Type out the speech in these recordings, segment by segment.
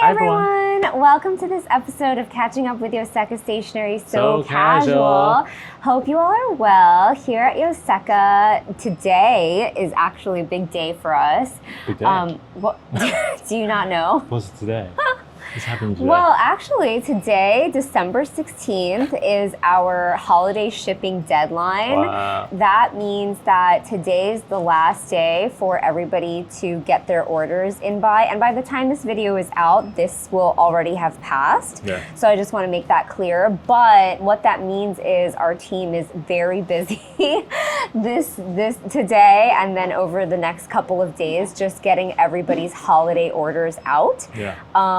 Hi everyone! Welcome to this episode of Catching Up with Yoseka Stationery So Casual. Hope you all are well here at Yoseka. Today is actually a big day for us. Big day? Do you not know? What's today? What's happening today? Well, actually, today, December 16th, is our holiday shipping deadline. Wow. That means that today's the last day for everybody to get their orders in by. And by the time this video is out, this will already have passed. Yeah. So I just want to make that clear. But what that means is our team is very busy this today and then over the next couple of days, just getting everybody's holiday orders out. Yeah.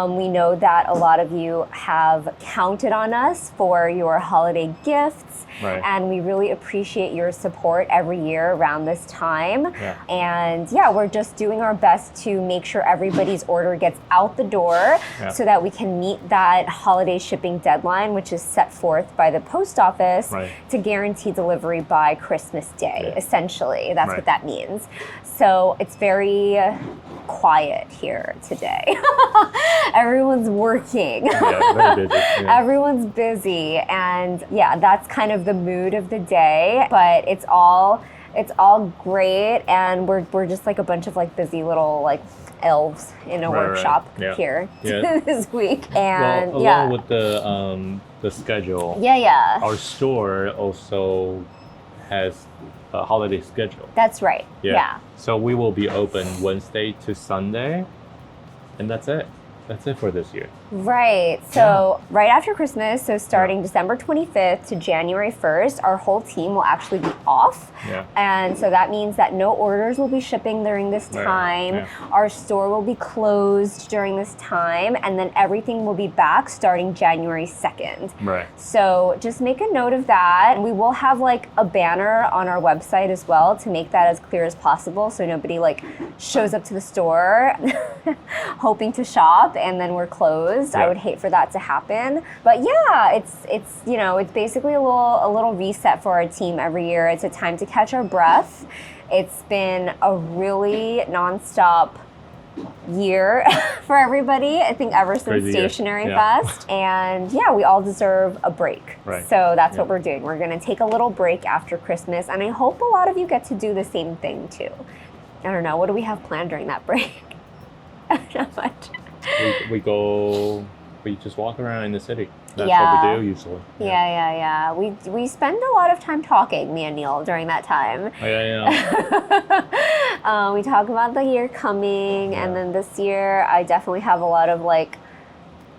We know that a lot of you have counted on us for your holiday gifts, Right. and we really appreciate your support every year around this time. Yeah. And yeah, we're just doing our best to make sure everybody's order gets out the door so that we can meet that holiday shipping deadline, which is set forth by the post office to guarantee delivery by Christmas Day, essentially. That's what that means. So it's very quiet here today. Everyone's working. Yeah, very busy. Yeah. Everyone's busy, and yeah, that's kind of the mood of the day. But it's all great, and we're just like a bunch of like busy little like elves in a workshop here this week. And well, along with the schedule, our store also has a holiday schedule. That's right. Yeah. So we will be open Wednesday to Sunday, and that's it. That's it for this year. Right. So right after Christmas, so starting December 25th to January 1st, our whole team will actually be off. Yeah. And so that means that no orders will be shipping during this time. Yeah. Our store will be closed during this time, and then everything will be back starting January 2nd. Right. So just make a note of that. We will have like a banner on our website as well to make that as clear as possible, so nobody like shows up to the store hoping to shop and then we're closed. I would hate for that to happen. But yeah, it's you know, it's basically a little reset for our team every year. It's a time to catch our breath. It's been a really nonstop year for everybody, I think, ever since Crazy Stationery Fest. And yeah, we all deserve a break. Right. So that's what we're doing. We're going to take a little break after Christmas, and I hope a lot of you get to do the same thing too. I don't know, what do we have planned during that break? Not much. We just walk around in the city. That's what we do usually. Yeah. We spend a lot of time talking, me and Neil, during that time. We talk about the year coming, and then this year I definitely have a lot of like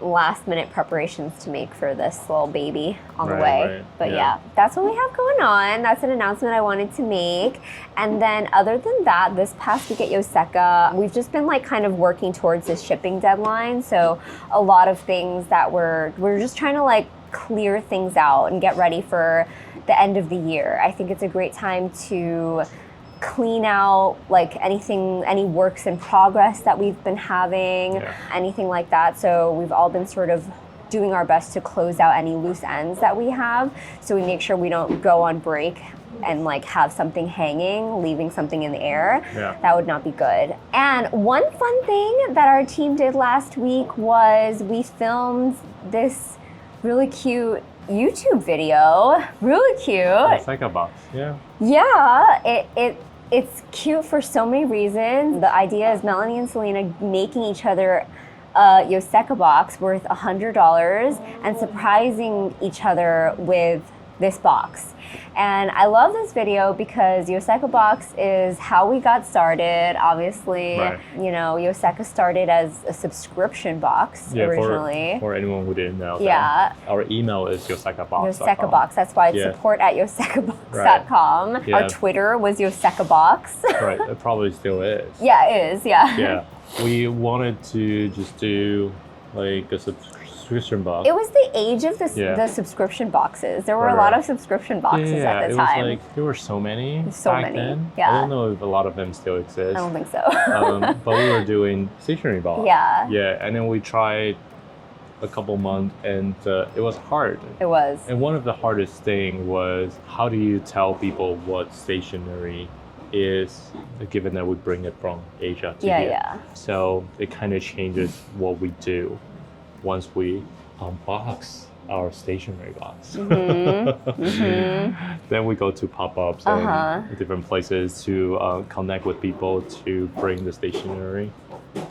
last minute preparations to make for this little baby on the way. But yeah, that's what we have going on. That's an announcement I wanted to make. And then other than that, this past week at Yoseka, we've just been like kind of working towards this shipping deadline. So a lot of things that we're just trying to like clear things out and get ready for the end of the year. I think it's a great time to clean out like any works in progress that we've been having, anything like that. So we've all been sort of doing our best to close out any loose ends that we have, so we make sure we don't go on break and like have something hanging, leaving something in the air. That would not be good. And one fun thing that our team did last week was we filmed this really cute YouTube video. Really cute. Yoseka Box. It's cute for so many reasons. The idea is Melany and Selena making each other a Yoseka box worth $100 and surprising each other with this box. And I love this video because Yoseka Box is how we got started. Obviously, you know, Yoseka started as a subscription box originally. For anyone who didn't know. Our email is yosekabox.com. Yoseka Box. That's why it's support at yosekabox.com. Our Twitter was Yoseka Box. Right. It probably still is. Yeah, it is. Yeah. We wanted to just do like a subscription box. It was the age of the subscription boxes. There were a lot of subscription boxes at the time. It was like, there were so many then. Yeah. I don't know if a lot of them still exist. I don't think so. But we were doing Stationery Box. Yeah, and then we tried a couple months, and it was hard. It was. And one of the hardest thing was, how do you tell people what stationery is given that we bring it from Asia to here. So it kind of changes what we do once we unbox our stationery box. Then we go to pop-ups and different places to connect with people, to bring the stationery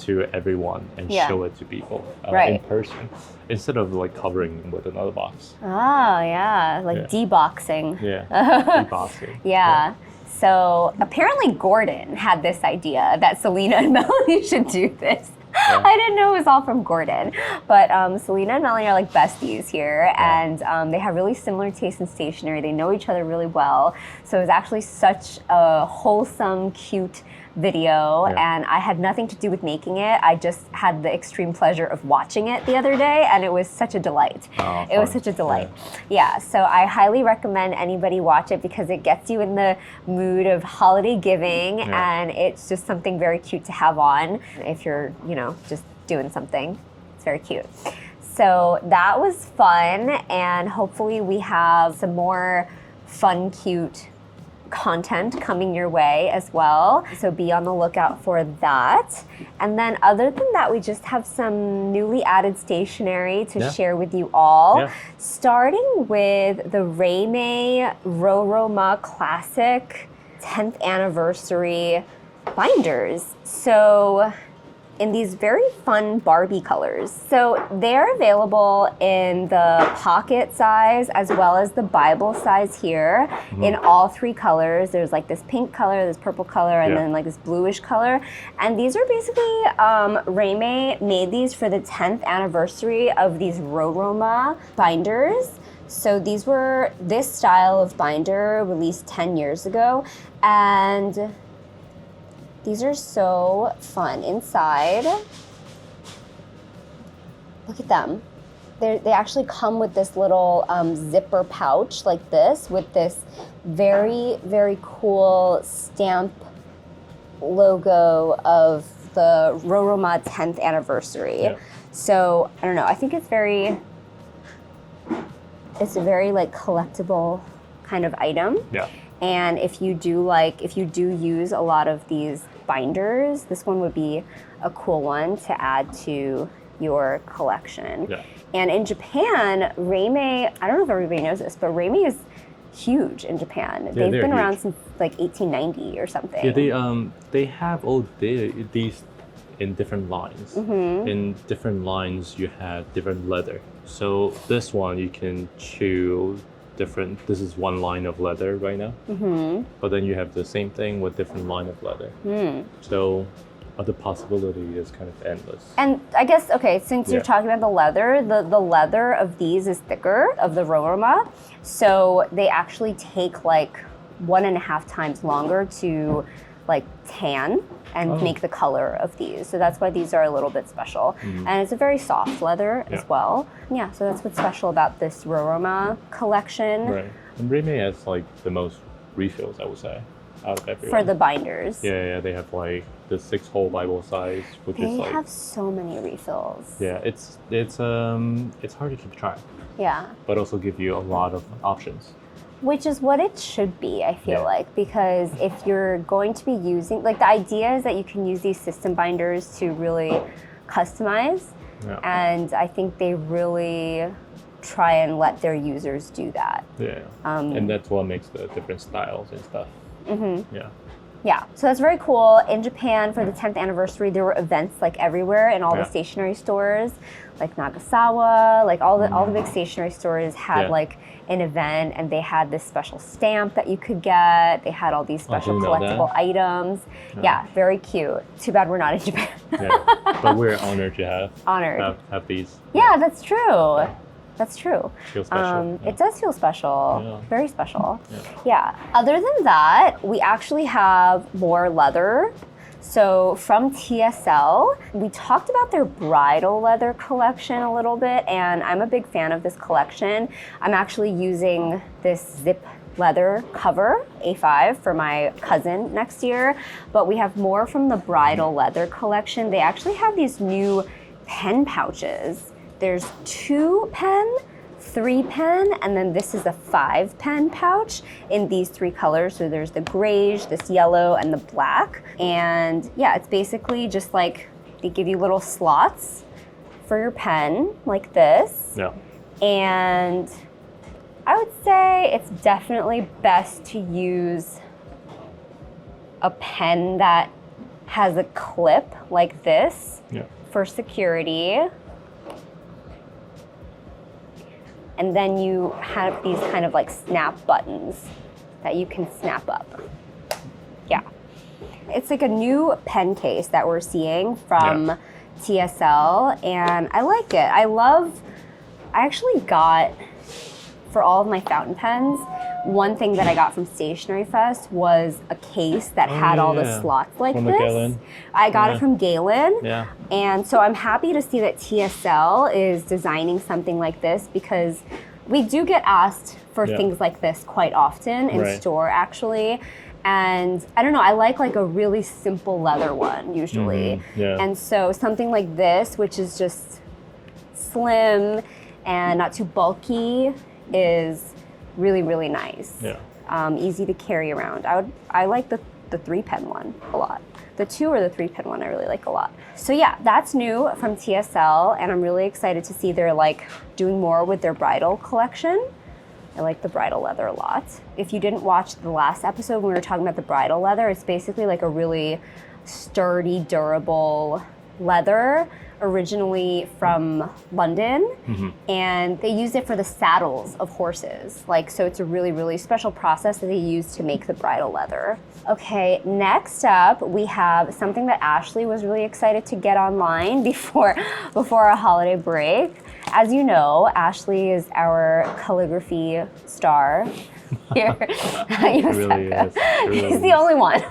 to everyone and show it to people in person, instead of like covering with another box. Deboxing. Deboxing. So apparently Gordon had this idea that Selena and Melany should do this. I didn't know it was all from Gordon, but Selena and Melany are like besties here, and they have really similar tastes in stationery. They know each other really well, so it was actually such a wholesome, cute video, and I had nothing to do with making it. I just had the extreme pleasure of watching it the other day, and it was such a delight. It was such a delight. So I highly recommend anybody watch it because it gets you in the mood of holiday giving, and it's just something very cute to have on if you're, just doing something. It's very cute. So that was fun, and hopefully we have some more fun, cute content coming your way as well. So be on the lookout for that. And then other than that, we just have some newly added stationery to share with you all. Starting with the Raymay Roroma Classic 10th Anniversary binders. So in these very fun Barbie colors. So they're available in the pocket size as well as the Bible size here in all three colors. There's like this pink color, this purple color, and then like this bluish color. And these are basically, Raymay made these for the 10th anniversary of these Roroma binders. So these were this style of binder released 10 years ago. And these are so fun inside. Look at them. They actually come with this little zipper pouch like this with this very, very cool stamp logo of the Roroma 10th anniversary. So, I don't know, I think it's a very like collectible kind of item. And if you do use a lot of these binders, this one would be a cool one to add to your collection. And in Japan, Raymay, I don't know if everybody knows this, but Raymay is huge in Japan. They've been around since like 1890 or something. They have all these in different lines. In different lines, you have different leather. So this one you can choose different. This is one line of leather right now, but then you have the same thing with different line of leather. So the possibility is kind of endless. And I guess, okay, since you're talking about the leather, the leather of these is thicker, of the Roroma, so they actually take like 1.5 times longer to like tan and make the color of these. So that's why these are a little bit special. And it's a very soft leather as well. So that's what's special about this Roroma collection. Right. And Raymay has like the most refills, I would say, out of everyone. For the binders. Yeah, they have like the 6-hole Bible size, which is like... They have so many refills. Yeah, it's hard to keep track. But also give you a lot of options. Which is what it should be, I feel like, because if you're going to be using, like the idea is that you can use these system binders to really customize, and I think they really try and let their users do that. And that's what makes the different styles and stuff. So that's very cool. In Japan, for the 10th anniversary, there were events like everywhere in all the stationery stores, like Nagasawa, like all the big stationery stores had like an event, and they had this special stamp that you could get. They had all these special collectible items. Very cute. Too bad we're not in Japan. But we're honored to have these. That's true. That's true. Feels special. It does feel special. Very special. Other than that, we actually have more leather. So from TSL, we talked about their bridal leather collection a little bit, and I'm a big fan of this collection. I'm actually using this zip leather cover, A5, for my cousin next year, but we have more from the bridal leather collection. They actually have these new pen pouches. There's 2 pen 3-pen, and then this is a 5-pen pouch in these 3 colors. So there's the grayish, this yellow, and the black. And yeah, it's basically just like they give you little slots for your pen like this. Yeah. And I would say it's definitely best to use a pen that has a clip like this for security. And then you have these kind of like snap buttons that you can snap up. Yeah. It's like a new pen case that we're seeing from TSL, and I like it. I actually got, for all of my fountain pens, one thing that I got from Stationery Fest was a case that had all the slots like from this. I got it from Galen. Yeah. And so I'm happy to see that TSL is designing something like this, because we do get asked for things like this quite often in store, actually. And I don't know, I like a really simple leather one usually. And so something like this, which is just slim and not too bulky, is really, really nice. Easy to carry around. I like the 3-pen one a lot. The 2 or the 3-pen one I really like a lot. So yeah, that's new from TSL, and I'm really excited to see they're doing more with their bridal collection. I like the bridal leather a lot. If you didn't watch the last episode when we were talking about the bridal leather, it's basically a really sturdy, durable leather, originally from London, and they use it for the saddles of horses. So it's a really, really special process that they use to make the bridal leather. Okay, next up, we have something that Ashley was really excited to get online before our holiday break. As you know, Ashley is our calligraphy star here at Yoseka. She's the only one,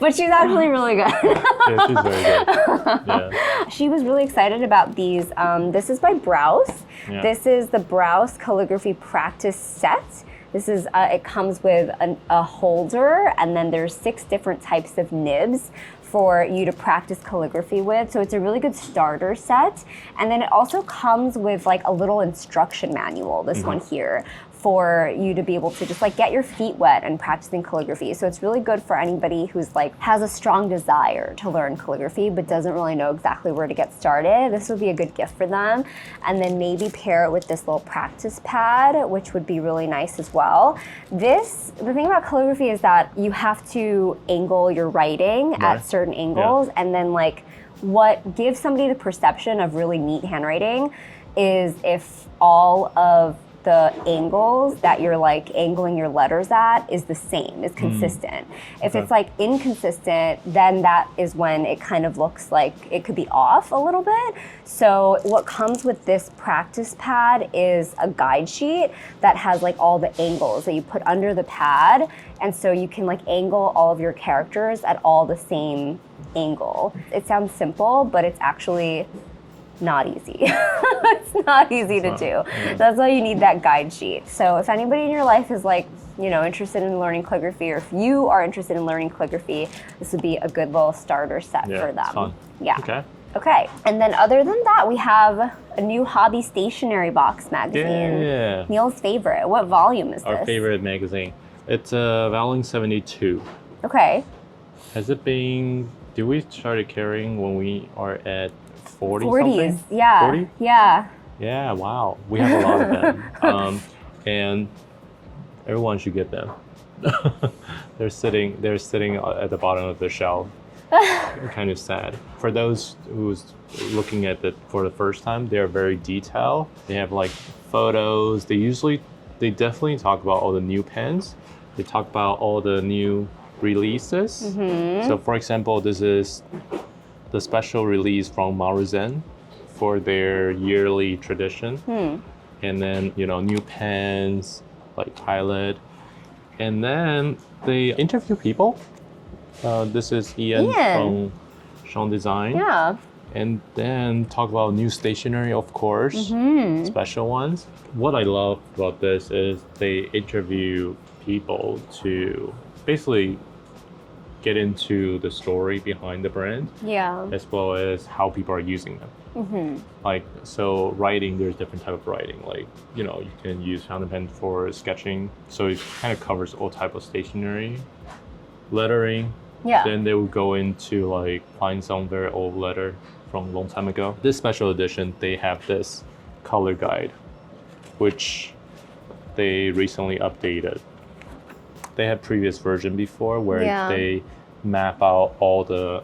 but she's actually really good. Yeah, she's very good. Yeah. She was really excited about these. This is by Brause. Yeah. This is the Brause Calligraphy Practice Set. This is, it comes with a holder, and then there's 6 different types of nibs for you to practice calligraphy with. So it's a really good starter set. And then it also comes with a little instruction manual, this one here, for you to be able to just get your feet wet and practicing calligraphy. So it's really good for anybody who's has a strong desire to learn calligraphy but doesn't really know exactly where to get started. This would be a good gift for them. And then maybe pair it with this little practice pad, which would be really nice as well. The thing about calligraphy is that you have to angle your writing at certain angles, and then what gives somebody the perception of really neat handwriting is if all of the angles that you're angling your letters at is the same, is consistent. If it's inconsistent, then that is when it kind of looks like it could be off a little bit. So what comes with this practice pad is a guide sheet that has all the angles that you put under the pad, and so you can angle all of your characters at all the same angle. It sounds simple, but it's actually not easy. It's not easy to do. That's why you need that guide sheet. So if anybody in your life is interested in learning calligraphy, or if you are interested in learning calligraphy, this would be a good little starter set for them. Fun. Yeah. Okay. And then other than that, we have a new hobby Stationery Box magazine. Yeah. Neil's favorite. What volume is this? Our favorite magazine. It's volume 72. Okay. Has it been, did we start carrying when we are at 40 40s, something? yeah. 40? Yeah. Yeah, wow. We have a lot of them. And everyone should get them. They're sitting at the bottom of the shelf. Kind of sad. For those who's looking at it for the first time, they're very detailed. They have photos. They definitely talk about all the new pens. They talk about all the new releases. So for example, this is the special release from Maruzen for their yearly tradition. And then, new pens like Pilot. And then they interview people. This is Ian from Sean Design. Yeah. And then talk about new stationery, of course, special ones. What I love about this is they interview people to basically get into the story behind the brand, as well as how people are using them. Like, so writing, there's different type of writing. Like, you know, you can use fountain pen for sketching. So it kind of covers all type of stationery. Lettering. Yeah. Then they would go into like find some very old letter from a long time ago. This special edition, they have this color guide, which they recently updated. They had previous version before where they map out all the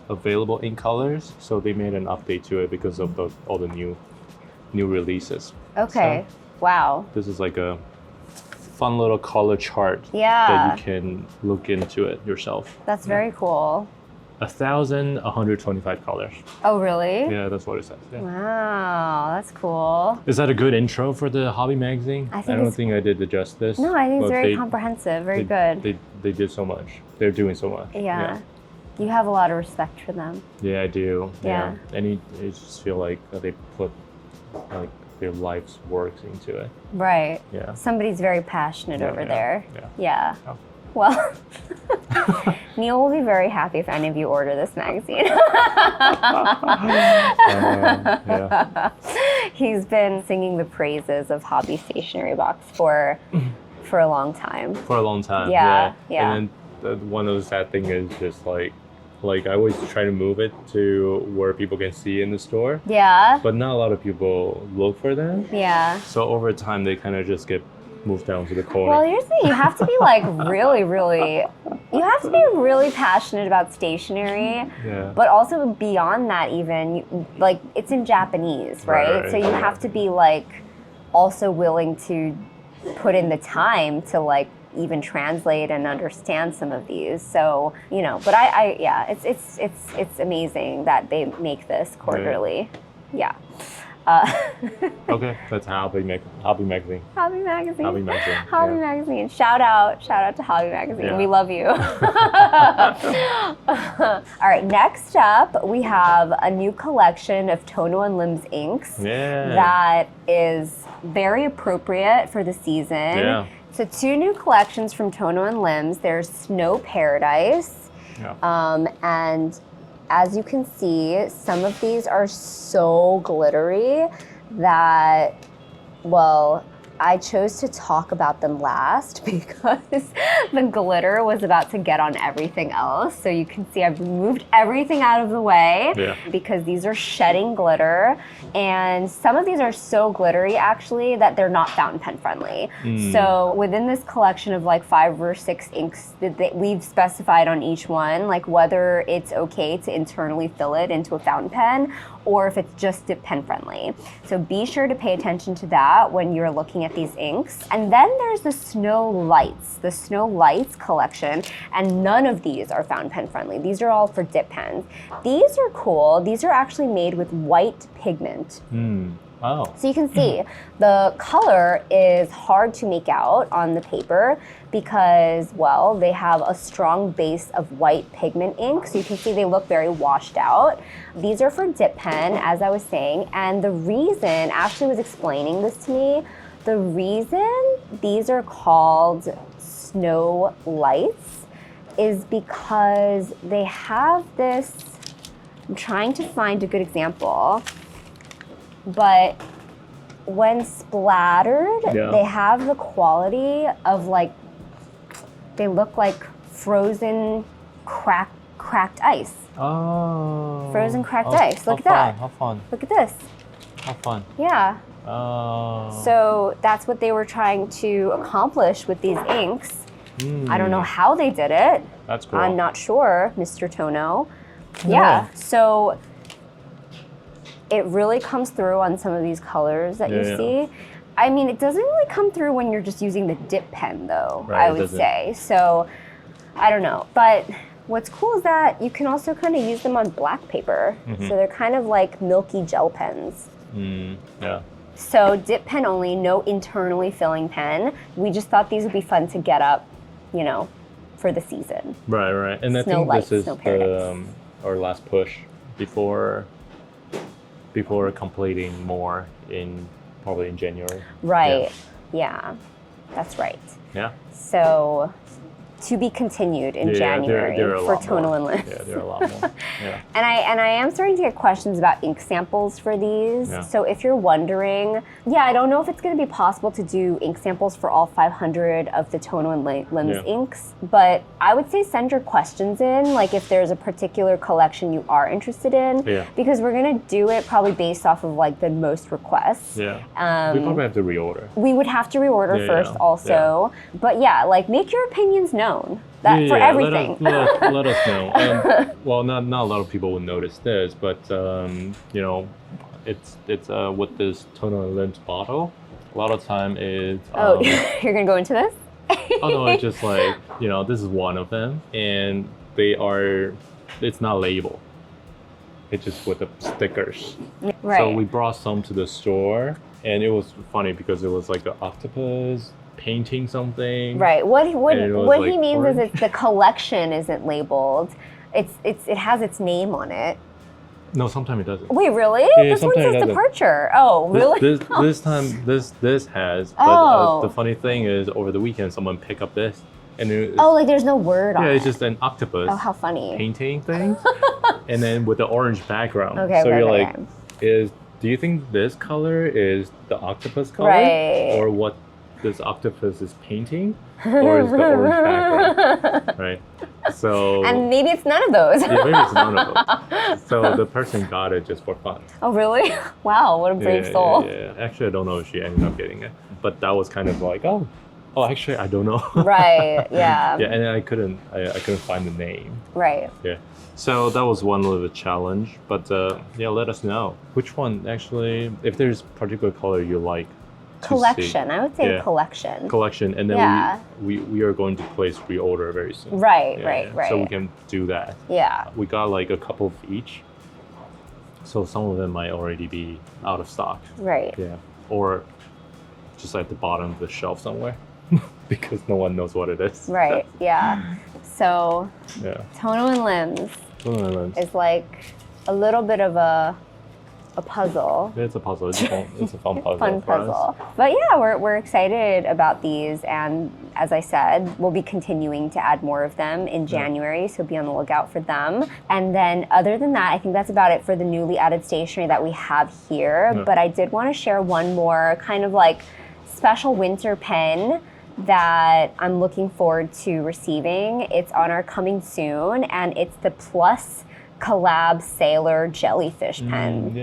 available ink colors. So they made an update to it because of all the new releases. Okay. So wow. this is like a fun little color chart that you can look into it yourself. That's very cool. 1,125 colors. Oh, really? Yeah, that's what it says. Yeah. Wow, that's cool. Is that a good intro for the hobby magazine? I don't think I did the justice. No, I think it's very comprehensive, very good. They did so much. They're doing so much. Yeah. You have a lot of respect for them. Yeah, I do. Yeah. And I just feel like they put like their life's works into it. Right. Yeah. Somebody's very passionate over there. Yeah. Oh. Well, Neil will be very happy if any of you order this magazine. He's been singing the praises of Hobby Stationery Box for a long time. For a long time. Yeah. And then one of the sad things is just like I always try to move it to where people can see in the store. Yeah. But not a lot of people look for them. Yeah. So over time, they kind of just get moved down to the corner. Well, here's the thing. You have to be like you have to be really passionate about stationery. Yeah. But also beyond that even, like it's in Japanese, right? So you have to be like also willing to put in the time to like even translate and understand some of these. So, you know, but it's amazing that they make this quarterly. Yeah. Okay, that's Hobby Magazine. Hobby Magazine. Shout out to Hobby Magazine. Yeah. We love you. All right, next up we have a new collection of Tono and Lim's inks that is very appropriate for the season. Yeah. So 2 new collections from Tono and Lim's. There's Snow Paradise, and as you can see, some of these are so glittery that, well, I chose to talk about them last because the glitter was about to get on everything else. So you can see I've moved everything out of the way because these are shedding glitter. And some of these are so glittery actually that they're not fountain pen friendly. So within this collection of like 5 or 6 inks that we've specified on each one, like whether it's okay to internally fill it into a fountain pen or if it's just dip pen friendly. So be sure to pay attention to that when you're looking at these inks. And then there's the Snow Lights collection, and none of these are fountain pen friendly. These are all for dip pens. These are cool. These are actually made with white pigment. Oh. So you can see the color is hard to make out on the paper because, well, they have a strong base of white pigment ink. So you can see they look very washed out. These are for dip pen, as I was saying. And the reason, Ashley was explaining this to me, the reason these are called Snow Lights is because they have this, I'm trying to find a good example, but when splattered, they have the quality of like, they look like frozen cracked ice. Oh. Frozen cracked ice. Look at that. How fun. Look at this. How fun. Yeah. Oh. So that's what they were trying to accomplish with these inks. I don't know how they did it. That's cool. I'm not sure, Mr. Tono. Yeah. So it really comes through on some of these colors that you see. I mean, it doesn't really come through when you're just using the dip pen, though, I would say. So, I don't know. But what's cool is that you can also kind of use them on black paper. So they're kind of like milky gel pens. Yeah. So dip pen only, no internally filling pen. We just thought these would be fun to get up, you know, for the season. Right. And I think this is our last push before completing more probably in January. Right. Yeah. That's right. Yeah. So to be continued in Yeah, January there are a for lot Tono more. and Limbs. Yeah, there are a lot more. Yeah. And I am starting to get questions about ink samples for these. Yeah. So if you're wondering, I don't know if it's going to be possible to do ink samples for all 500 of the Tono and Limbs inks, but I would say send your questions in, like if there's a particular collection you are interested in, because we're going to do it probably based off of like the most requests. Yeah. We probably have to reorder. We would have to reorder first also. But like make your opinions known. For everything. Let us know. Well, not a lot of people will notice this, but you know, it's with this Tono and Limbs bottle. A lot of time is. You're gonna go into this? Oh no, it's just like, you know, this is one of them, and it's not labeled. It's just with the stickers. Right. So we brought some to the store, and it was funny because it was like an octopus painting something. Right. What like he means orange. is it's the collection isn't labeled. It has its name on it. No, sometimes it doesn't. Wait, really? Yeah, this one sometimes it says doesn't. departure. Oh, really? This time this has. But the funny thing is, over the weekend, someone picked up this, and like there's no word on it. yeah, it's just an octopus. Oh, how funny. Painting thing, and then with the orange background. Okay. So you're okay. like, do you think this color is the octopus color, Right. or what this octopus is painting, or is the orange background, right? So And maybe it's none of those. yeah, maybe it's none of them. So the person got it just for fun. Oh, really? Wow, what a brave soul. Yeah. Actually, I don't know if she ended up getting it, but that was kind of like, oh, actually, I don't know. Right. Yeah. Yeah, and I couldn't find the name. Right. Yeah. So that was one little challenge, but let us know which one actually, if there's particular color you like. Collection. I would say collection. Collection, and then we are going to place reorder very soon. Right. Yeah, Right. Right. So we can do that. Yeah. We got like a couple of each, so some of them might already be out of stock. Right. Yeah, or just at the bottom of the shelf somewhere, because no one knows what it is. Right. Yeah. So Tono and Limbs is like a little bit of a puzzle. It's a puzzle. It's a fun puzzle. Fun puzzle. But we're excited about these, and as I said, we'll be continuing to add more of them in January, so be on the lookout for them. And then other than that, I think that's about it for the newly added stationery that we have here. Yeah. But I did want to share one more kind of like special winter pen that I'm looking forward to receiving. It's on our coming soon, and it's the Plus collab Sailor Jellyfish pen.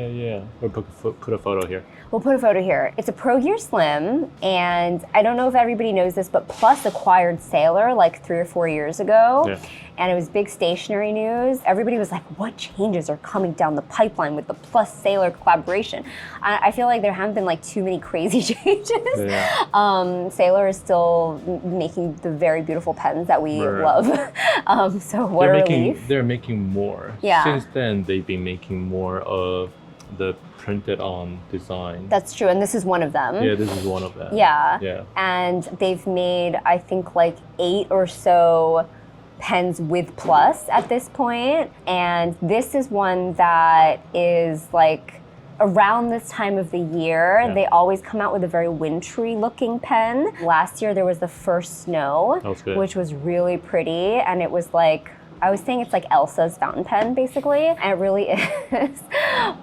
We'll put a photo here. We'll put a photo here. It's a Pro Gear Slim, and I don't know if everybody knows this, but Plus acquired Sailor like 3 or 4 years ago, and it was big stationery news. Everybody was like, what changes are coming down the pipeline with the Plus Sailor collaboration? I feel like there haven't been like too many crazy changes. Sailor is still making the very beautiful pens that we love. So what a relief. They're making more. Yeah. Since then, they've been making more of the printed on design. That's true, and this is one of them. Yeah, this is one of them. Yeah. And they've made, I think, like 8 or so pens with Plus at this point. And this is one that is like around this time of the year, they always come out with a very wintry looking pen. Last year there was the first snow, which was really pretty, and it was like, I was saying it's like Elsa's fountain pen, basically, and it really is.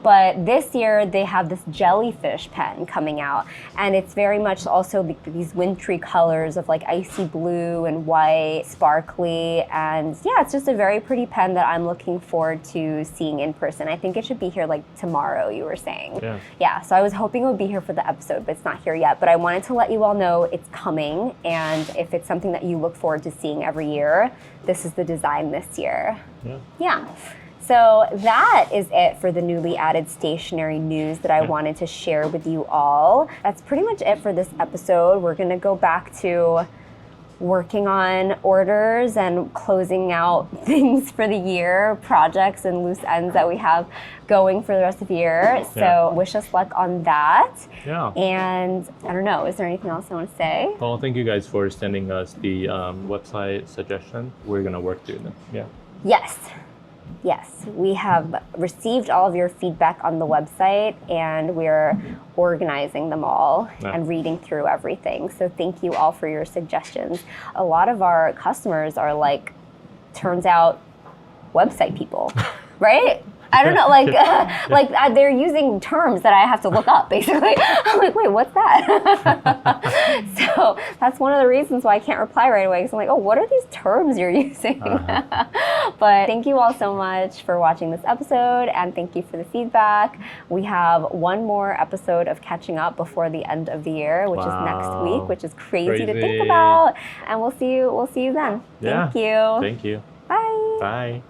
But this year, they have this Jellyfish pen coming out, and it's very much also these wintry colors of like icy blue and white, sparkly, and it's just a very pretty pen that I'm looking forward to seeing in person. I think it should be here like tomorrow, you were saying. Yeah, so I was hoping it would be here for the episode, but it's not here yet. But I wanted to let you all know it's coming, and if it's something that you look forward to seeing every year, this is the design this year. Yeah. So that is it for the newly added stationery news that I wanted to share with you all. That's pretty much it for this episode. We're gonna go back to working on orders and closing out things for the year, projects and loose ends that we have going for the rest of the year. So wish us luck on that. And I don't know, is there anything else I want to say? Well, thank you guys for sending us the website suggestion. We're gonna work through them. Yes. Yes, we have received all of your feedback on the website, and we're organizing them all and reading through everything. So thank you all for your suggestions. A lot of our customers are like, turns out, website people, right? I don't know, like they're using terms that I have to look up, basically. I'm like, wait, what's that? So that's one of the reasons why I can't reply right away, because I'm like, oh, what are these terms you're using? But thank you all so much for watching this episode, and thank you for the feedback. We have one more episode of catching up before the end of the year, which is next week, which is crazy to think about. And we'll see you then. Yeah. Thank you. Thank you. Bye. Bye.